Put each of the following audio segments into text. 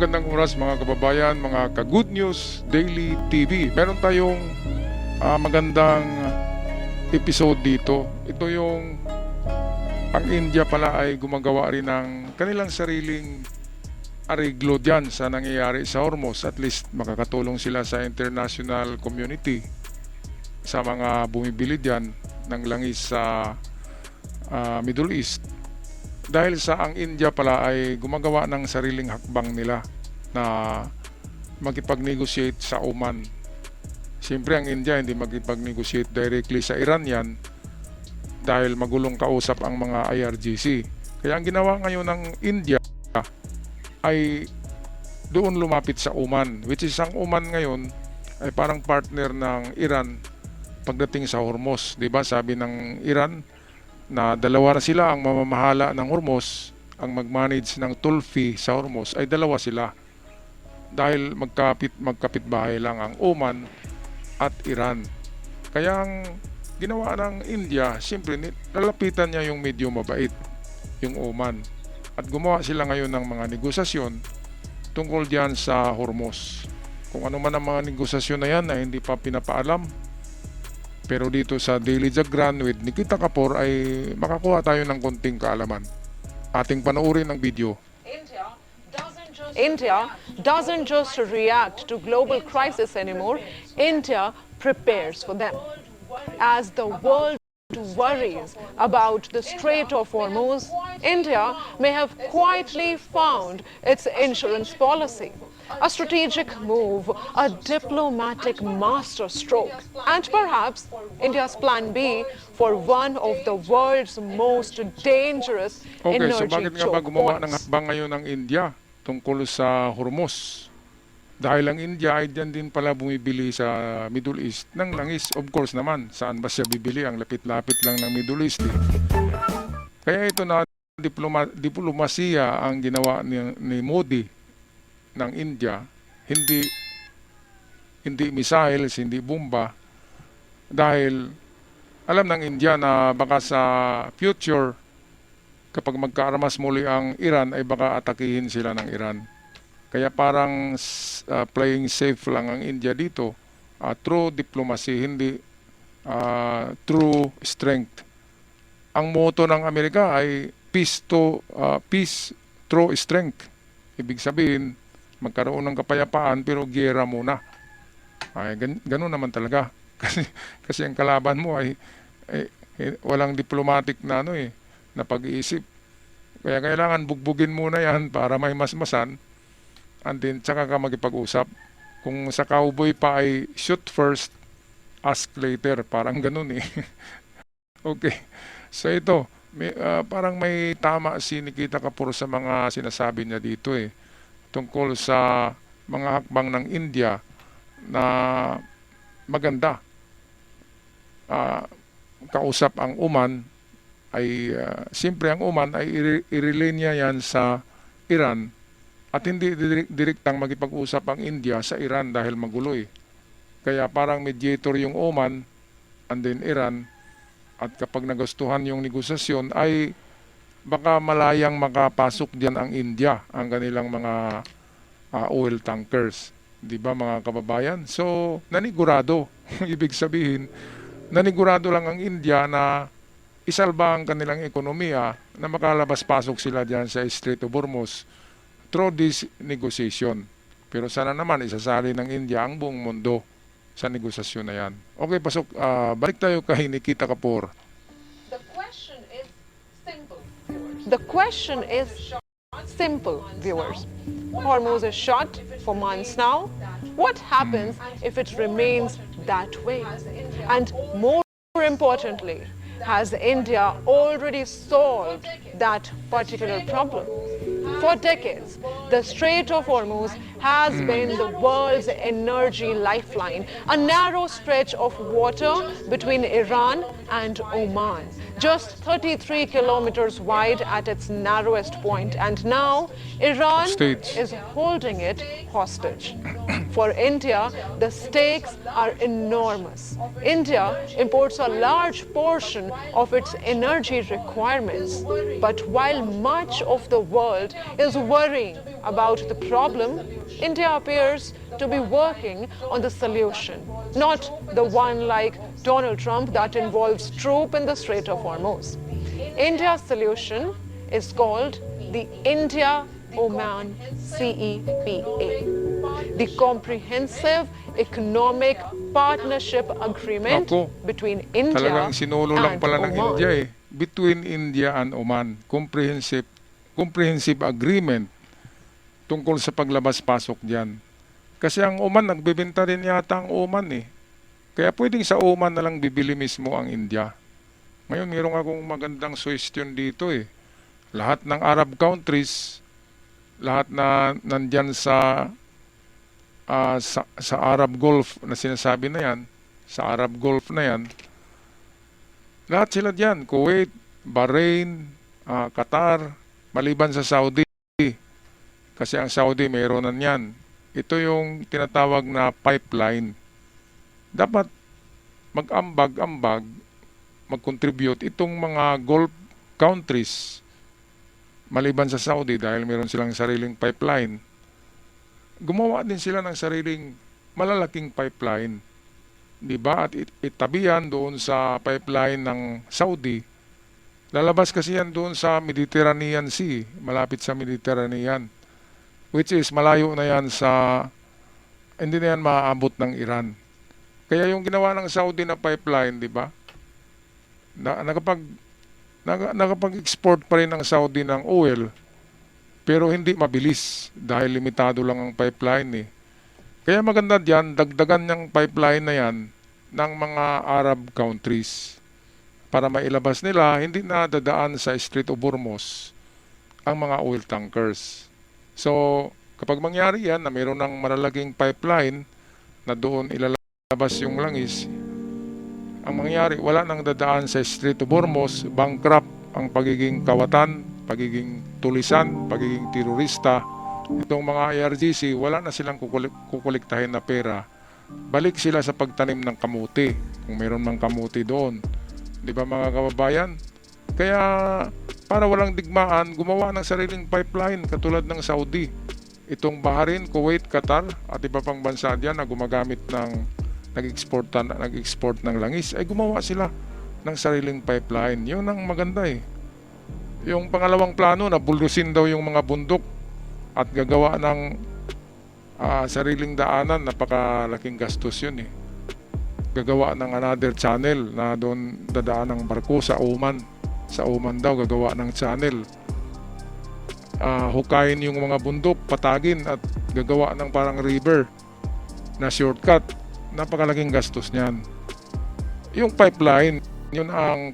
magandang oras mga kababayan, mga ka-Good News Daily TV. Meron tayong magandang episode dito. Ito yung ang India pala ay gumagawa rin ng kanilang sariling ariglo dyan sa nangyayari sa Hormuz. At least makakatulong sila sa international community, sa mga bumibili dyan ng langis sa Middle East. Dahil sa ang India pala ay gumagawa ng sariling hakbang nila na makipag-negotiate sa Oman. Siyempre ang India hindi makipag-negotiate directly sa Iran yan dahil magulong kausap ang mga IRGC. Kaya ang ginawa ngayon ng India ay doon lumapit sa Oman, which is ang Oman ngayon ay parang partner ng Iran pagdating sa Hormuz. Diba sabi ng Iran na dalawa na sila ang mamamahala ng Hormuz, ang mag-manage ng toll fee sa Hormuz ay dalawa sila. Dahil magkapit-bahay lang ang Oman at Iran. Kaya ang ginawa ng India, siyempre lalapitan niya yung medyo mabait, yung Oman. At gumawa sila ngayon ng mga negosasyon tungkol diyan sa Hormuz. Kung ano man ang mga negosasyon na yan na hindi pa pinapaalam, pero dito sa Daily Jagran with Nikita Kapor ay makakuha tayo ng konting kaalaman. Ating panoorin ang video. India doesn't just react to global crisis anymore. India prepares for them. As the world worries about the Strait of Hormuz, India may have quietly found its insurance policy. A strategic move, a diplomatic masterstroke, and perhaps India's plan B for one of the world's most dangerous So energy bakit nga ba choke gumawa ng points. hakbang ngayon ng India tungkol sa Hormuz? Dahil ang India ay dyan din pala bumibili sa Middle East ng langis. Of course naman, saan ba siya bibili? Ang lapit-lapit lang ng Middle East. Kaya ito na diplomasiya ang ginawa ni Modi ng India, hindi missiles, hindi bomba, dahil alam ng India na baka sa future kapag magkaarmas muli ang Iran ay baka atakihin sila ng Iran. Kaya parang playing safe lang ang India dito, through diplomacy, hindi through strength. Ang motto ng Amerika ay peace through strength. Ibig sabihin, magkaroon ng kapayapaan pero giyera muna. Ay, ganun naman talaga. Kasi ang kalaban mo ay walang diplomatic na na pag-iisip. Kaya kailangan bugbugin muna yan para may masmasan, and then tsaka ka magipag-usap. Kung sa cowboy pa ay shoot first, ask later. Parang ganun Okay. So ito, parang may tama si Nikita Kapur sa mga sinasabi niya dito tungkol sa mga hakbang ng India na maganda. Kausap ang Oman ay siyempre ang Oman ay i-relay niya yan sa Iran at hindi direktang magipag-usap ang India sa Iran dahil magulo Kaya parang mediator yung Oman and then Iran, at kapag nagustuhan yung negosasyon ay baka malayang makapasok diyan ang India, ang kanilang mga oil tankers. Di ba mga kababayan? So, nanigurado. Ibig sabihin, nanigurado lang ang India na isalba ang kanilang ekonomiya na makalabas-pasok sila diyan sa Strait of Hormuz through this negotiation. Pero sana naman isasali ng India ang buong mundo sa negosasyon na yan. Okay, pasok. Balik tayo kay Nikita Kapor. The question is simple, viewers. Hormuz is shut for months now. What happens if it remains that way? And more importantly, has India already solved that particular problem? For decades, the Strait of Hormuz has been the world's energy lifeline, a narrow stretch of water between Iran and Oman. just 33 kilometers wide at its narrowest point, and now Iran States. is holding it hostage. For India, the stakes are enormous. India imports a large portion of its energy requirements. But while much of the world is worrying about the problem, India appears to be working on the solution, not the one like Donald Trump that involves troops in the Strait of Hormuz. India's solution is called the India-Oman CEPA, the Comprehensive Economic Partnership Agreement Ako, between India Talagang sinulo lang and pala ng Oman. India eh. Between India and Oman. Comprehensive agreement tungkol sa paglabas-pasok diyan. Kasi ang Oman, nagbebenta rin yata ang Oman eh. Kaya pwedeng sa Oman na lang bibili mismo ang India. Ngayon, mayroon akong magandang suggestion dito eh. Lahat ng Arab countries, lahat na nandyan sa Arab Gulf na sinasabi na yan, sa Arab Gulf na yan, lahat sila dyan, Kuwait, Bahrain, Qatar, maliban sa Saudi. Kasi ang Saudi mayroon na yan. Ito yung tinatawag na pipeline. Dapat mag-ambag-ambag, mag-contribute itong mga Gulf countries, maliban sa Saudi dahil mayroon silang sariling pipeline. Gumawa din sila ng sariling malalaking pipeline. Diba? At itabihan doon sa pipeline ng Saudi. Lalabas kasi yan doon sa Mediterranean Sea, malapit sa Mediterranean. Which is malayo na yan hindi na yan maaabot ng Iran. Kaya yung ginawa ng Saudi na pipeline, di ba? Nakapag-export pa rin ng Saudi ng oil, pero hindi mabilis dahil limitado lang ang pipeline eh. Kaya maganda diyan, dagdagan ng pipeline na yan ng mga Arab countries para mailabas nila, hindi na dadaan sa Strait of Hormuz ang mga oil tankers. So, kapag mangyari yan na mayroon ng malalaking pipeline na doon ilalabas yung langis, ang mangyari, wala nang dadaan sa Strait of Hormuz, bankrupt ang pagiging kawatan, pagiging tulisan, pagiging terorista. Itong mga IRGC, wala na silang kukolektahin na pera. Balik sila sa pagtanim ng kamuti, kung mayroon mang kamuti doon. Di ba mga kababayan? Kaya para walang digmaan, gumawa ng sariling pipeline katulad ng Saudi. Itong Bahrain, Kuwait, Qatar at iba pang bansa diyan na gumagamit ng nag-export ng langis, ay gumawa sila ng sariling pipeline. Yun ang maganda eh. Yung pangalawang plano na buldusin daw yung mga bundok at gagawa ng sariling daanan, napakalaking gastos yun eh. Gagawa ng another channel na doon dadaan ng barko sa Oman. Sa Oman daw gagawa ng channel. Hukayin yung mga bundok, patagin at gagawa ng parang river na shortcut. Napakalaking gastos niyan. Yung pipeline, yun ang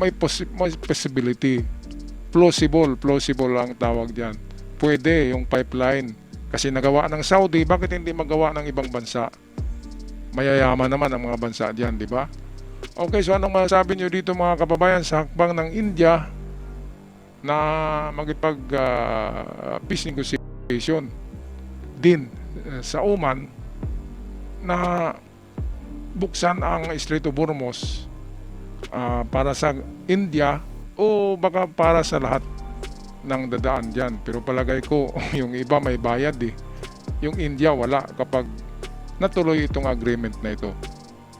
may possibility. Plausible ang tawag diyan. Pwede yung pipeline kasi nagawa ng Saudi, bakit hindi magawa ng ibang bansa? Mayayaman naman ang mga bansa diyan, di ba? Okay, so anong masasabi nyo dito mga kababayan sa hakbang ng India na magipag peace negotiation din sa Oman na buksan ang Strait of Hormuz para sa India o baka para sa lahat ng dadaan dyan. Pero palagay ko yung iba may bayad eh. Yung India wala kapag natuloy itong agreement na ito.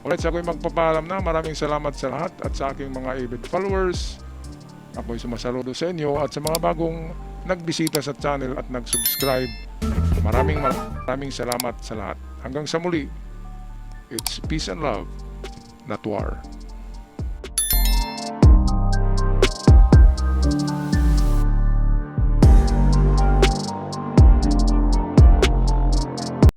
Alright, so ako'y magpapaalam na. Maraming salamat sa lahat at sa aking mga avid followers. Ako'y sumasaludo sa inyo at sa mga bagong nagbisita sa channel at nag-subscribe. Maraming salamat sa lahat. Hanggang sa muli, it's peace and love, not war.